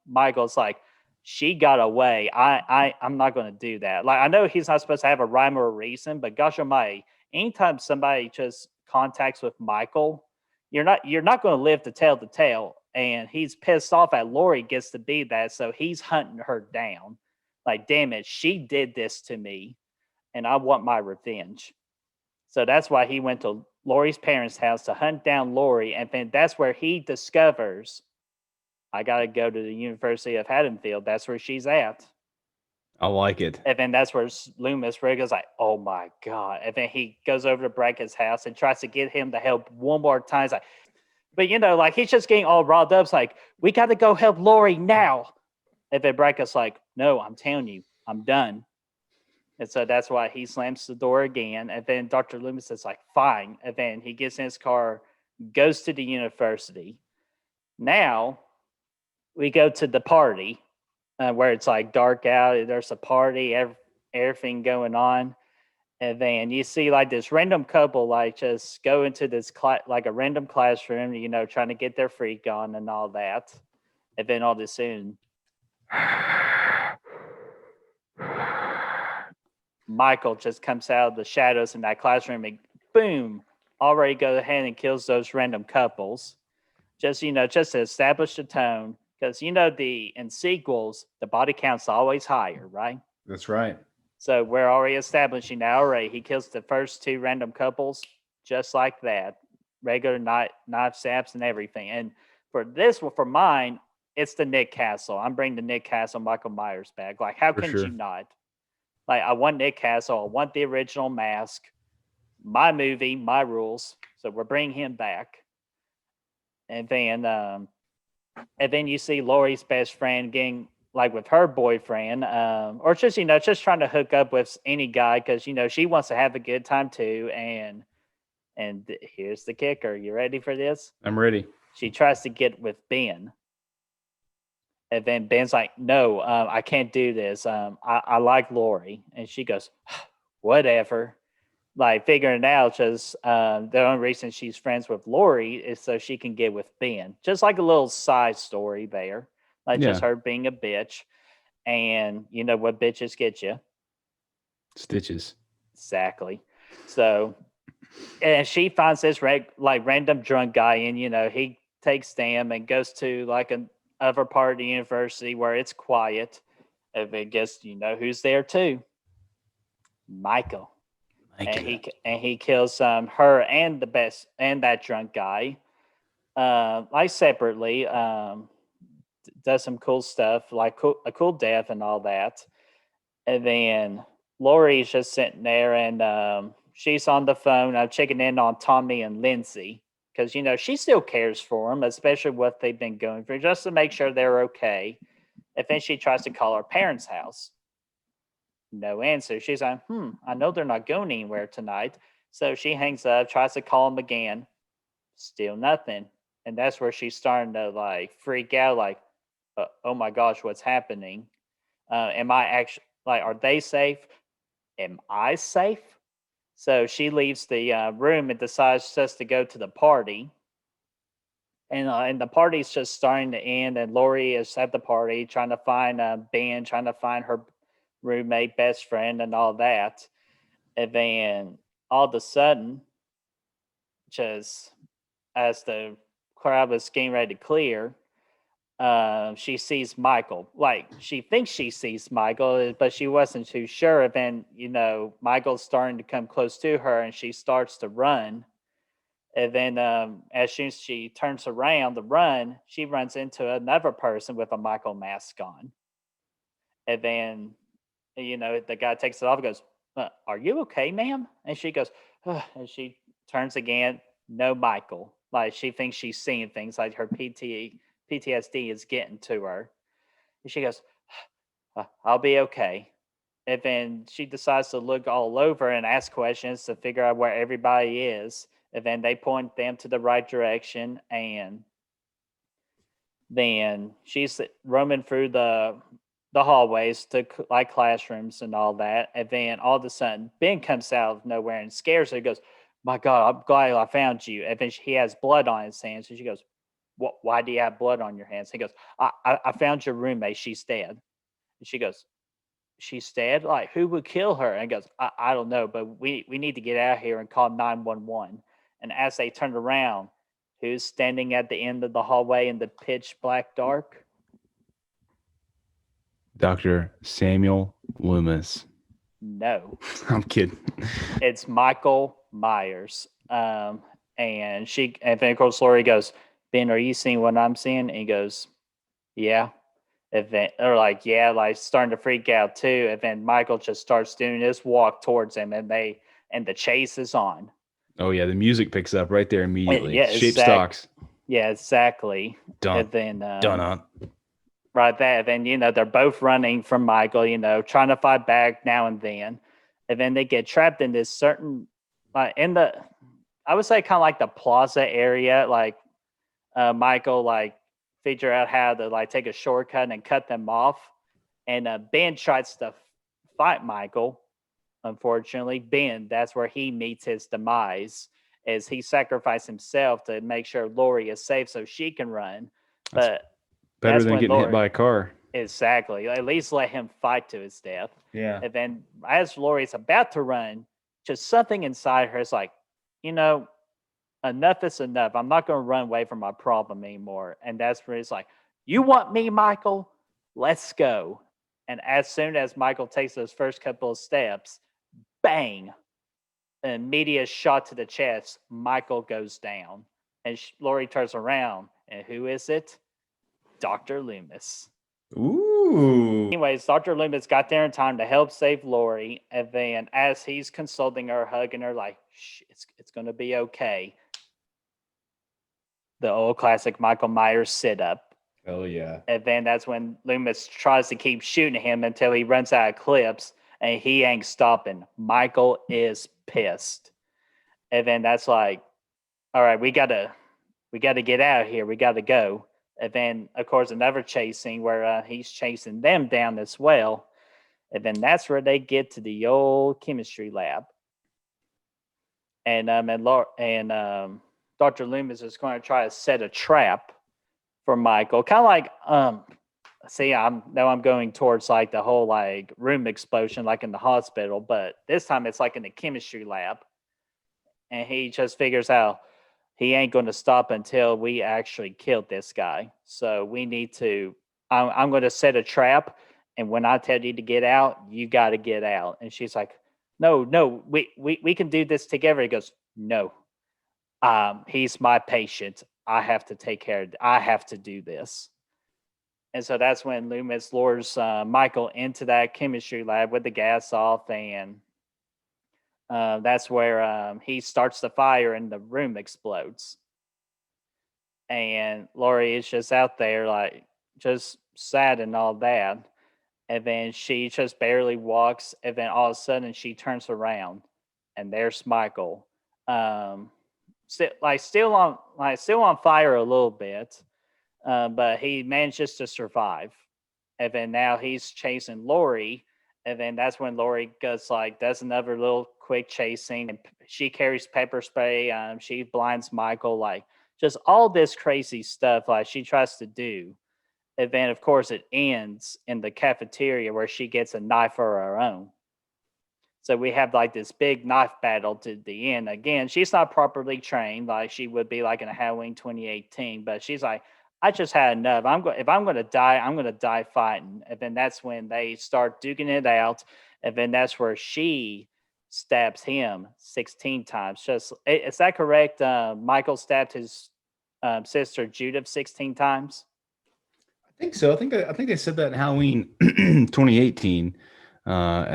Michael's like she got away. I'm not going to do that. Like I know he's not supposed to have a rhyme or a reason, but gosh almighty, anytime somebody just contacts with Michael, you're not going to live to tell the tale. And he's pissed off at Lori gets to be that, so he's hunting her down. Like, damn it, she did this to me, and I want my revenge. So that's why he went to Lori's parents' house to hunt down Lori, and then that's where he discovers I got to go to the University of Haddonfield. That's where she's at. I like it. And then that's where Loomis goes like, oh my God. And then he goes over to Brackett's house and tries to get him to help one more time. It's like, but like he's just getting all riled up. It's like, we got to go help Lori now. And then Brackett's like, no, I'm telling you, I'm done. And so that's why he slams the door again. And then Dr. Loomis is like, fine. And then he gets in his car, goes to the university. Now we go to the party where it's like dark out. There's a party, everything going on. And then you see like this random couple like just go into this like a random classroom, trying to get their freak on and all that. And then all of a sudden, Michael just comes out of the shadows in that classroom and boom, already goes ahead and kills those random couples. Just to establish the tone. Because in sequels, the body count's always higher, right? That's right. So we're already establishing now, already he kills the first two random couples just like that. Regular knife stabs and everything. And for this one, for mine, it's the Nick Castle. I'm bringing the Nick Castle Michael Myers back. Like, how can you not? Like, I want Nick Castle. I want the original mask. My movie, my rules. So we're bringing him back. And then you see Lori's best friend getting like with her boyfriend, or just just trying to hook up with any guy because she wants to have a good time too. And here's the kicker: you ready for this? I'm ready. She tries to get with Ben, and then Ben's like, "No, I can't do this. I like Lori," and she goes, "Whatever." Like figuring it out, just the only reason she's friends with Lori is so she can get with Ben. Just like a little side story there, like just her being a bitch. And you know what bitches get you? Stitches. Exactly. So, and she finds this random drunk guy, and he takes them and goes to like an other part of the university where it's quiet. And I guess who's there too? Michael. And he kills her and that drunk guy, like separately. Does some cool stuff, like a cool death and all that. And then Lori's just sitting there, and she's on the phone, checking in on Tommy and Lindsay because she still cares for them, especially what they've been going through, just to make sure they're okay. And then she tries to call her parents' house. No answer. She's like, I know they're not going anywhere tonight. So she hangs up, tries to call him again. Still nothing. And that's where she's starting to like freak out, like, oh my gosh, what's happening? Am I actually like? Are they safe? Am I safe? So she leaves the room and decides just to go to the party. And the party's just starting to end, and Lori is at the party trying to find Ben, trying to find her roommate, best friend, and all that. And then all of a sudden, just as the crowd was getting ready to clear, she sees Michael. Like she thinks she sees Michael, but she wasn't too sure. And then Michael's starting to come close to her, and she starts to run. And then as soon as she turns around to run, she runs into another person with a Michael mask on. And then, the guy takes it off and goes, "Are you okay, ma'am?" And she goes, "Ugh," and she turns again, no Michael. Like she thinks she's seeing things like her PTSD is getting to her. And she goes, "I'll be okay." And then she decides to look all over and ask questions to figure out where everybody is. And then they point them to the right direction. And then she's roaming through the hallways to like classrooms and all that. And then all of a sudden, Ben comes out of nowhere and scares her. He goes, "My God, I'm glad I found you." And then he has blood on his hands. And she goes, "What? Why do you have blood on your hands?" He goes, I found your roommate. She's dead." And she goes, "She's dead? Like, who would kill her?" And he goes, I don't know, but we need to get out of here and call 911. And as they turn around, who's standing at the end of the hallway in the pitch black dark? Dr. Samuel Loomis. No, I'm kidding. it's Michael Myers. And then of course Lori goes, "Ben, are you seeing what I'm seeing?" And he goes, "Yeah." Yeah, like starting to freak out too. And then Michael just starts doing this walk towards him, and the chase is on. Oh yeah, the music picks up right there immediately. Yeah, Shape stocks. Yeah, exactly. Dun, And then dun up. right there, then they're both running from Michael, trying to fight back now and then. And then they get trapped in this certain in the I would say kind of like the plaza area, like Michael like figure out how to like take a shortcut and cut them off. And Ben tries to fight Michael. Unfortunately, Ben, that's where he meets his demise, as he sacrificed himself to make sure Lori is safe so she can run. But Better that's than when getting hit Lori, by a car. exactly, at least let him fight to his death. Yeah. And then as Lori's about to run, just something inside her is like, you know, enough is enough. I'm not going to run away from my problem anymore. And that's where it's like, "You want me, Michael? Let's go." And as soon as Michael takes those first couple of steps, bang, an immediate shot to the chest. Michael goes down. And Lori turns around. And who is it? Dr. Loomis. Ooh. Anyways, Dr. Loomis got there in time to help save Lori. And then as he's consoling her, hugging her, like, "Shh, it's going to be okay." The old classic Michael Myers sit up. Oh yeah. And then that's when Loomis tries to keep shooting him until he runs out of clips, and he ain't stopping. Michael is pissed. And then that's like, all right, we gotta get out of here. We gotta go. And then of course another chase scene where he's chasing them down as well. And then that's where they get to the old chemistry lab. And Dr. Loomis is going to try to set a trap for Michael. Kind of like see, I'm going towards like the whole like room explosion like in the hospital, but this time it's like in the chemistry lab. And he just figures out he ain't going to stop until we actually killed this guy. So we need to I'm going to set a trap, and when I tell you to get out, you got to get out. And she's like, "No, we can do this together." He goes, "No. He's my patient. I have to take care of I have to do this." And so that's when Loomis lures Michael into that chemistry lab with the gas off, and that's where he starts the fire and the room explodes. And Lori is just out there, like, just sad and all that. And then she just barely walks, and then all of a sudden she turns around, and there's Michael. Still on fire a little bit, but he manages to survive. and then now he's chasing Lori, and then that's when Lori goes like does another little quick chase scene, and she carries pepper spray. She blinds Michael, like just all this crazy stuff like she tries to do. And then of course it ends in the cafeteria where she gets a knife for her own. So we have like this big knife battle to the end. Again, she's not properly trained like she would be like in a Halloween 2018, but she's like, I just had enough. If I'm going to die, I'm going to die fighting. And then that's when they start duking it out. And then that's where she stabs him 16 times. Just is that correct? Michael stabbed his sister Judith 16 times. I think so. I think they said that in Halloween 2018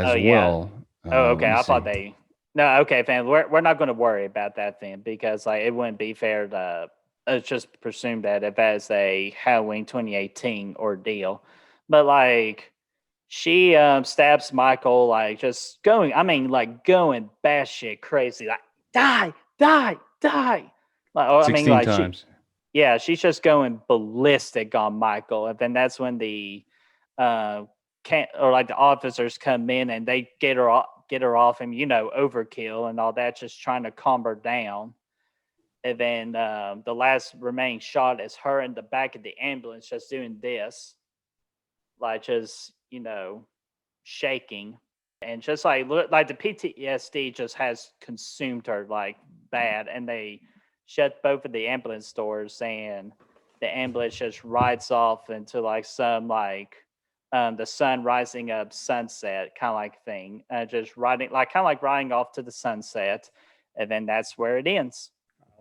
Oh as yeah. well. Oh, Let okay. me I see. thought they. No, okay, fam. We're not going to worry about that then because like it wouldn't be fair to just presume that if as a Halloween 2018 ordeal, but like she stabs Michael like just going. I mean, like going batshit crazy, like die, die, die. Like, I mean, 16 like she, times. yeah, she's just going ballistic on Michael, and then that's when the uh can't or like the officers come in and they get her off him, overkill and all that, just trying to calm her down. And then the last remaining shot is her in the back of the ambulance just doing this, like just shaking, and just like look like the PTSD just has consumed her like bad, and they shut both of the ambulance doors, and the ambulance just rides off into like some like the sun rising up sunset kind of like thing, just riding like kind of like riding off to the sunset, and then that's where it ends.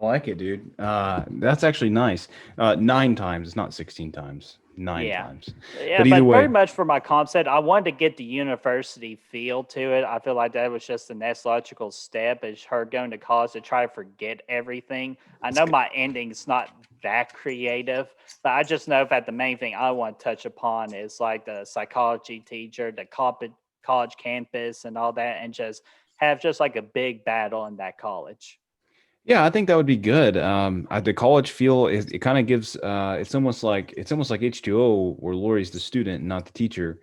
I like it, dude. That's actually nice. 9 times. It's not 16 times. Nine Yeah. times. Yeah, But either but way, pretty much for my comp set, I wanted to get the university feel to it. I feel like that was just the next logical step is her going to college to try to forget everything. I it's know my ending's not that creative, but I just know that the main thing I want to touch upon is like the psychology teacher, the college campus and all that, and just have just like a big battle in that college. Yeah, I think that would be good. The college feel is it kind of gives it's almost like H2O where Lori's the student, not the teacher,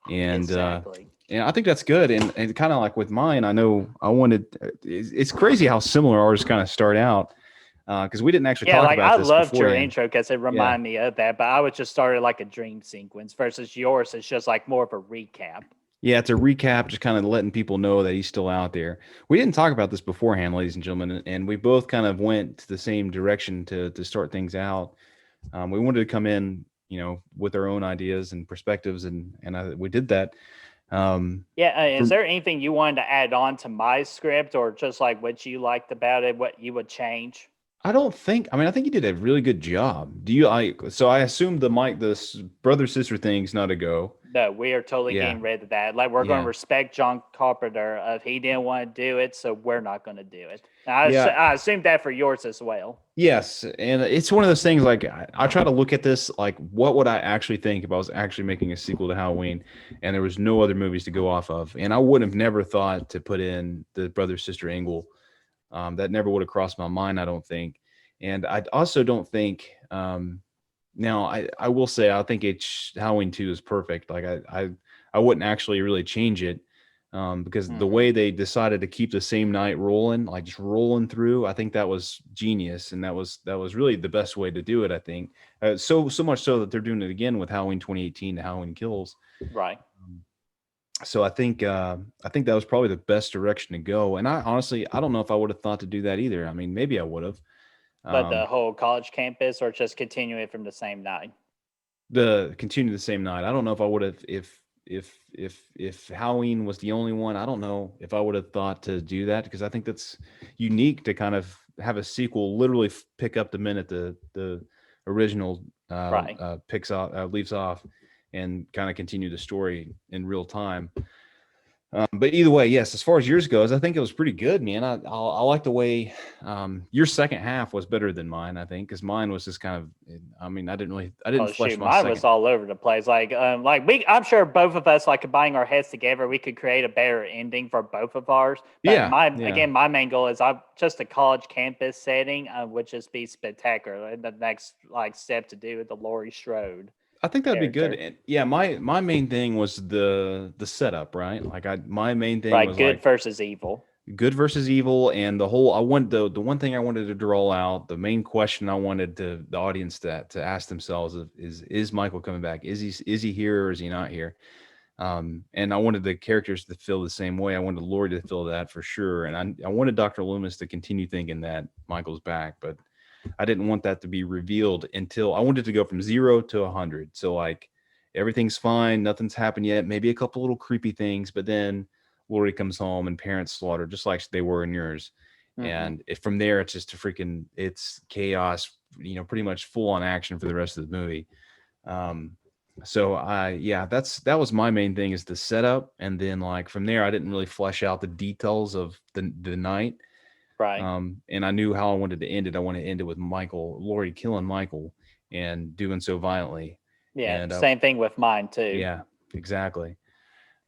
and Exactly. I think that's good. And kind of like with mine, I know I wanted. It's crazy how similar ours kind of start out because we didn't actually Yeah, talk like about I this loved your beforehand. intro because it Yeah, reminded me of that, but I would just started like a dream sequence versus yours is just like more of a recap. yeah. It's a recap, just kind of letting people know that he's still out there. We didn't talk about this beforehand, ladies and gentlemen, and we both kind of went to the same direction to start things out. We wanted to come in, with our own ideas and perspectives, and we did that. Yeah, is For there anything you wanted to add on to my script or just like what you liked about it, what you would change? I don't think. I mean, I think you did a really good job. Do you? So I assume the brother sister thing's not a go. No, we are totally Yeah, getting rid of that. Like we're going to yeah, respect John Carpenter. If he didn't want to do it, so we're not going to do it. Now, yeah. I assume that for yours as well. Yes, and it's one of those things. Like I try to look at this like, what would I actually think if I was actually making a sequel to Halloween, and there was no other movies to go off of, and I would have never thought to put in the brother sister angle. That never would have crossed my mind, I don't think. And I also don't think. Now, I will say I think Halloween 2 is perfect. Like I wouldn't actually really change it because the Hmm. way they decided to keep the same night rolling, like just rolling through, I think that was genius, and that was really the best way to do it. I think so much so that they're doing it again with Halloween 2018 to Halloween Kills. Right. Um, So I think that was probably the best direction to go. And I honestly I don't know if I would have thought to do that either. I mean, maybe I would have. But the Um, whole college campus or just continue it from the same night? the continue the same night. I don't know if I would have if Halloween was the only one. I don't know if I would have thought to do that because I think that's unique to kind of have a sequel literally pick up the minute the original Right. picks off leaves off and kind of continue the story in real time. But either way, yes. As far as yours goes, I think it was pretty good, man. I like the way your second half was better than mine. I think because mine was just kind of. I mean, I didn't Oh flesh shoot, my mine was second. all over the place. I'm sure both of us, like combining our heads together, we could create a better ending for both of ours. But Yeah, yeah. my main goal is I just a college campus setting would just be spectacular. And the next like step to do with the Laurie Strode. I think that'd be good. character. And yeah, my main thing was the setup, right? Like my main thing Right, was good like versus evil. good versus evil, and the whole I want the one thing I wanted to draw out, the main question I wanted the audience to ask themselves is Michael coming back? Is he here or is he not here? And I wanted the characters to feel the same way. I wanted Lori to feel that for sure, and I wanted Dr. Loomis to continue thinking that Michael's back, but I didn't want that to be revealed until I wanted to go from 0 to 100. So like everything's fine, nothing's happened yet, maybe a couple little creepy things, but then Lori comes home and parents slaughter just like they were in yours. Hmm. And from there, it's just it's chaos, pretty much full on action for the rest of the movie. Um, so that was my main thing is the setup. And then like from there, I didn't really flesh out the details of the night. Right. And I knew how I wanted to end it. I wanted to end it with Lori killing Michael and doing so violently. Yeah, And same thing with mine too. yeah, exactly.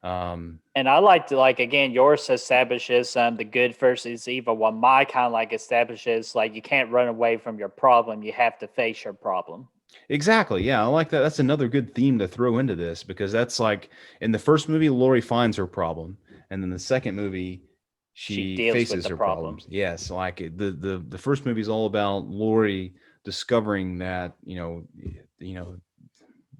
And I like to like again yours establishes the good versus evil. While my kind of like establishes like you can't run away from your problem. You have to face your problem. Exactly. Yeah, I like that. That's another good theme to throw into this because that's like in the first movie, Lori finds her problem, and then the second movie, She she deals with faces the her problem. problems. Yes, like the first movie is all about Lori discovering that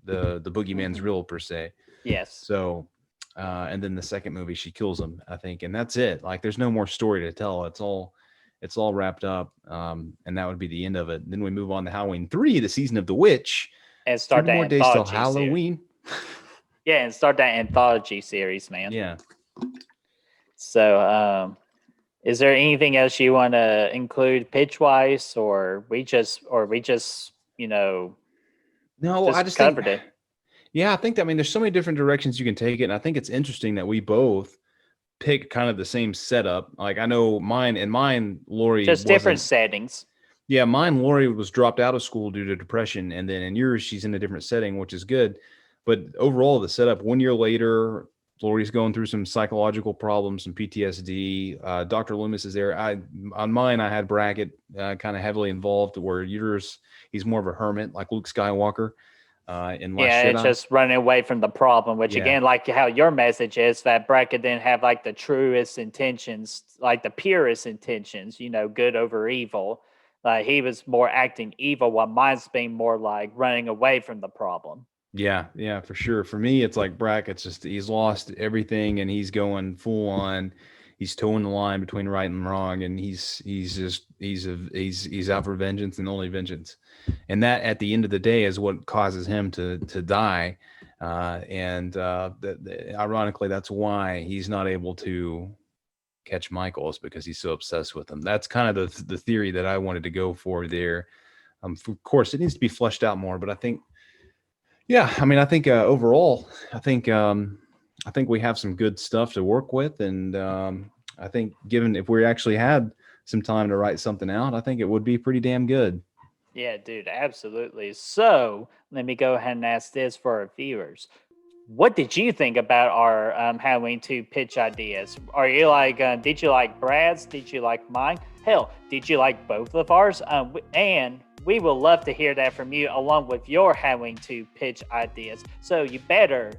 the boogeyman's real per se. Yes. So, and then the second movie, she kills him, I think, and that's it. Like, there's no more story to tell. It's all wrapped up, and that would be the end of it. Then we move on to Halloween 3, the season of the witch. And start 30 that more days till anthology series. Halloween. Yeah, and start that anthology series, man. Yeah. So, is there anything else you want to include pitch wise, or we just No, I just just think, covered it? yeah, I think that, I mean, there's so many different directions you can take it. And I think it's interesting that we both pick kind of the same setup. Like, I know mine, Lori Just different wasn't. settings. Yeah, mine, Lori was dropped out of school due to depression, and then in yours, she's in a different setting, which is good. But overall, the setup 1 year later, Lori's going through some psychological problems, some PTSD. Dr. Loomis is there. On mine, I had Brackett kind of heavily involved, where yours, he's more of a hermit, like Luke Skywalker in Last Yeah, it's Jedi. just running away from the problem, which Yeah, again, like how your message is that Brackett didn't have like the truest intentions, like the purest intentions, good over evil. Like he was more acting evil, while mine's being more like running away from the problem. yeah, for sure. For me, it's like Brackett's just he's lost everything, and he's going full on. He's towing the line between right and wrong, and he's out for vengeance and only vengeance, and that at the end of the day is what causes him to die. Ironically, that's why he's not able to catch Michael, is because he's so obsessed with him. That's kind of the theory that I wanted to go for there. Of course, it needs to be fleshed out more, but I think, yeah, I mean, I think overall, I think we have some good stuff to work with, and I think given if we actually had some time to write something out, I think it would be pretty damn good. Yeah, dude, absolutely. So let me go ahead and ask this for our viewers. What did you think about our Halloween 2 pitch ideas? Are you like, did you like Brad's? Did you like mine? Hell, did you like both of ours? And we will love to hear that from you along with your Halloween 2 pitch ideas. So you better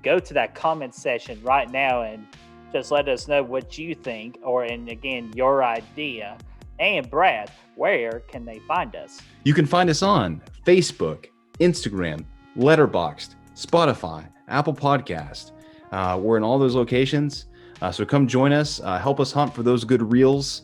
go to that comment section right now and just let us know what you think, and again, your idea. And Brad, where can they find us? You can find us on Facebook, Instagram, Letterboxd, Spotify, Apple Podcast. We're in all those locations. So come join us. Help us hunt for those good reels.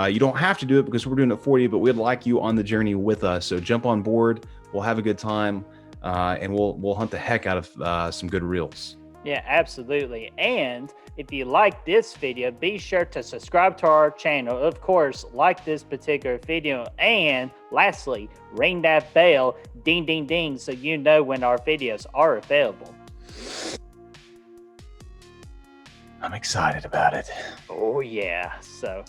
You don't have to do it because we're doing it for you, but we'd like you on the journey with us. So jump on board. We'll have a good time, and we'll hunt the heck out of some good reels. Yeah, absolutely. And if you like this video, be sure to subscribe to our channel. Of course, like this particular video. And lastly, ring that bell, ding, ding, ding, so you know when our videos are available. I'm excited about it. Oh, yeah. So,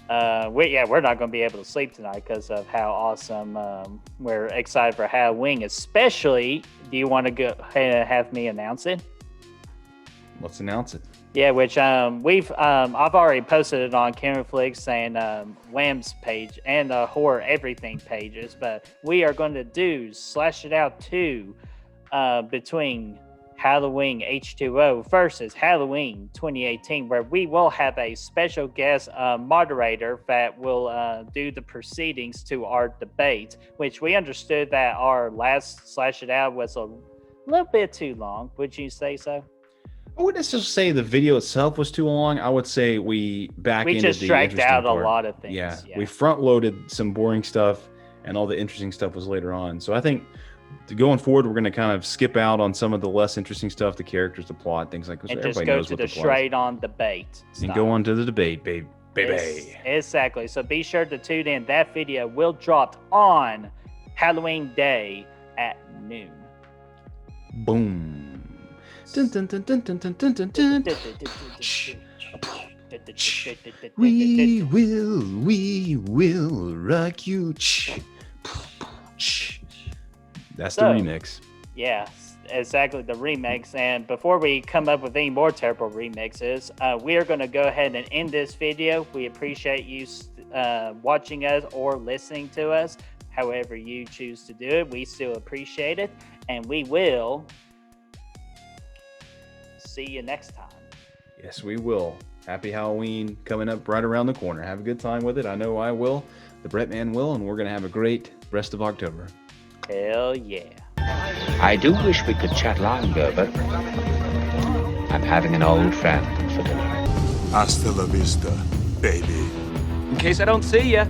we're not going to be able to sleep tonight because of how awesome we're excited for Halloween. Especially, do you want to go ahead and have me announce it? Let's announce it. Yeah, which I've already posted it on Camera and Wham's page and the Horror Everything pages, but we are going to do Slash It Out 2 between Halloween H2O versus Halloween 2018, where we will have a special guest moderator that will do the proceedings to our debate, which we understood that our last Slash It Out was a little bit too long. Would you say so? I wouldn't necessarily say the video itself was too long. I would say we just the dragged interesting out part. a lot of things. Yeah, we front loaded some boring stuff, and all the interesting stuff was later on. So I think going forward, we're going to kind of skip out on some of the less interesting stuff, the characters, the plot, things like that. And just go to the straight on debate and go on to the debate, baby. Exactly. So be sure to tune in. That video will drop on Halloween Day at noon. Boom. Dun, dun, dun, dun, dun, dun, dun, dun, dun. We will rock you. That's the remix. Yeah, exactly, the remix. And before we come up with any more terrible remixes, we are going to go ahead and end this video. We appreciate you watching us or listening to us. However you choose to do it, we still appreciate it. And we will see you next time. Yes, we will. Happy Halloween coming up right around the corner. Have a good time with it. I know I will. The Brett Man will. And we're going to have a great rest of October. Hell yeah. I do wish we could chat longer, but I'm having an old friend for dinner. Hasta la vista, baby. In case I don't see ya.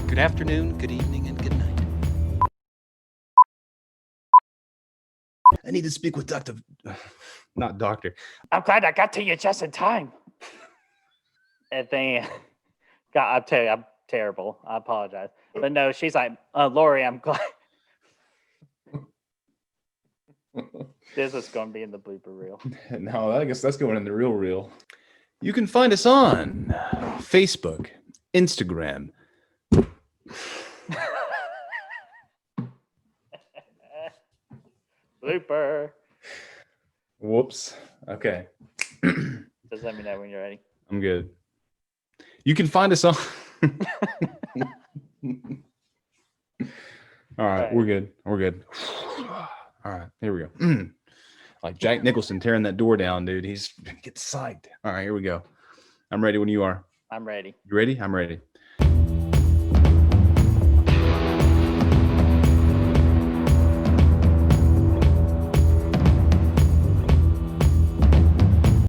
Good afternoon, good evening, and good night. I need to speak with Dr. Not Doctor. I'm glad I got to you just in time. And then, God, I'll tell you, I'm terrible. I apologize. But no, she's like, Lori, I'm glad. This is going to be in the blooper reel. No, I guess that's going in the real reel. You can find us on Facebook, Instagram. Blooper. Whoops. Okay. Just let me know when you're ready. I'm good. You can find us on. All right, we're good. We're good. All right, here we go. Like Jack Nicholson tearing that door down, dude. He's gets psyched. All right, here we go. I'm ready when you are. I'm ready. You ready? I'm ready.